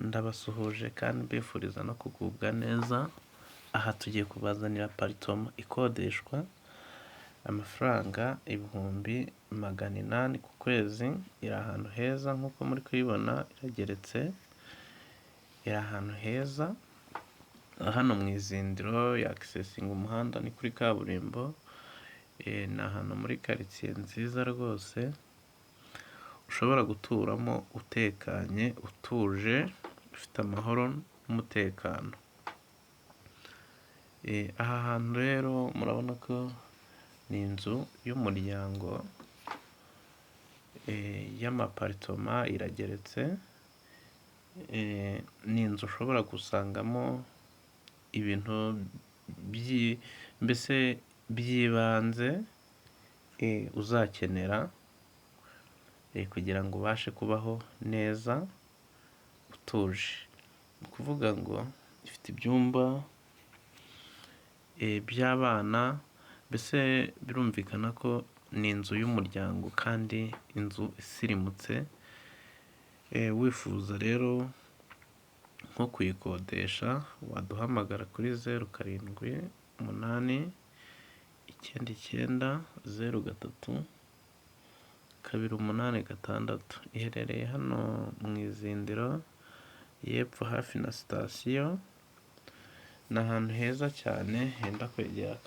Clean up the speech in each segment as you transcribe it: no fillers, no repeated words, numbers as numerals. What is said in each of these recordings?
Ndabasuhuje kandi mbifuriza no kugubwa neza. Aha tugiye kubazanira aparitoma ikodeshwa amafaranga 800,000 ku kwezi. Iri ahantu heza nk'uko muri kuyibona, irageretse, iri ahantu heza hano mu izindiro ya akisesinga umuhanda, ni kuri kaburimbo. Ni ahantu muri karitsiye nziza rwose ushobora guturamo utekanye, utuje, ufite amahoro n'umutekano. Aha hantu rero murabona ko ni inzu y'umuryango y'amaparitoma, irageretse. Ni inzu ushobora gusangamo ibintu mbese by'ibanze uzakenera kugira ngo ubashe kubaho neza utuje. Ni ukuvuga ngo ifite ibyumba by'abana, mbese birumvikana ko ni inzu y'umuryango kandi inzu isirimutse. Wifuza rero nko kuyikodesha waduhamagara kuri 0789903286. Iherereye hano mu izindiro y'epfo hafi na sitasiyo. Ni ahantu heza cyane henda kwegera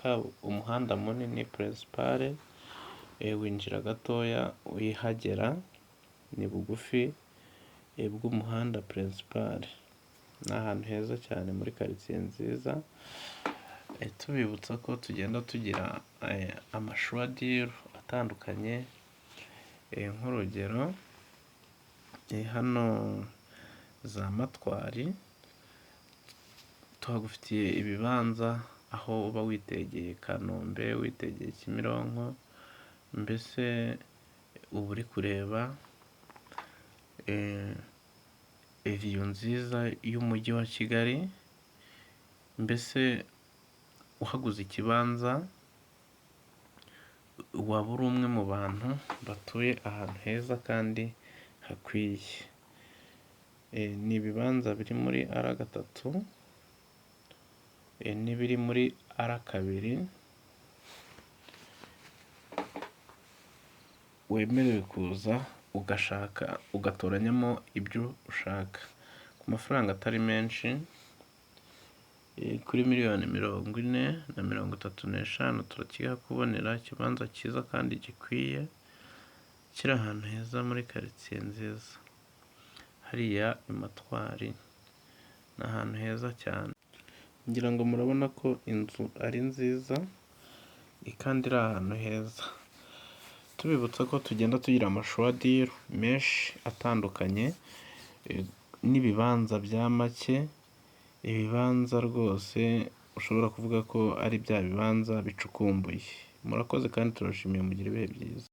umuhanda munini purinsipale. Winjira gatoya wihagera, ni bugufi bw'umuhanda purinsipale. Ni ahantu heza cyane muri karitsiye nziza. Tubibutsa ko tugenda tugira amashuwadiro atandukanye. Nk'urugero hano za Matwari tuhagufitiye ibibanza, aho uba witegeye Kanombe, witegeye Kimironko, mbese uba uri kureba viyu nziza y'umujyi wa Kigali. Mbese uhaguze ikibanza waba uri umwe mu bantu batuye ahantu heza kandi hakwiye. Ni ibibanza biri muri R3 n'ibiri muri R2. Wemerewe kuza ugashaka ugatoranyamo ibyo ushaka ku mafaranga atari menshi. Kuri 1,40,35,000 turakihakubonera ikibanza cyiza kandi gikwiye, kiri ahantu heza muri karitsiye nziza hariya i Matwari. Ni ahantu heza cyane, ngira ngo murabona ko inzu ari nziza kandi iri ahantu heza. Tubibutsa ko tugenda tugira amashuwadiro menshi atandukanye n'ibibanza bya make, ibibanza rwose ushobora kuvuga ko ari bya bibanza bicukumbuye. Murakoze kandi turabashimiye, mugire ibihe byiza.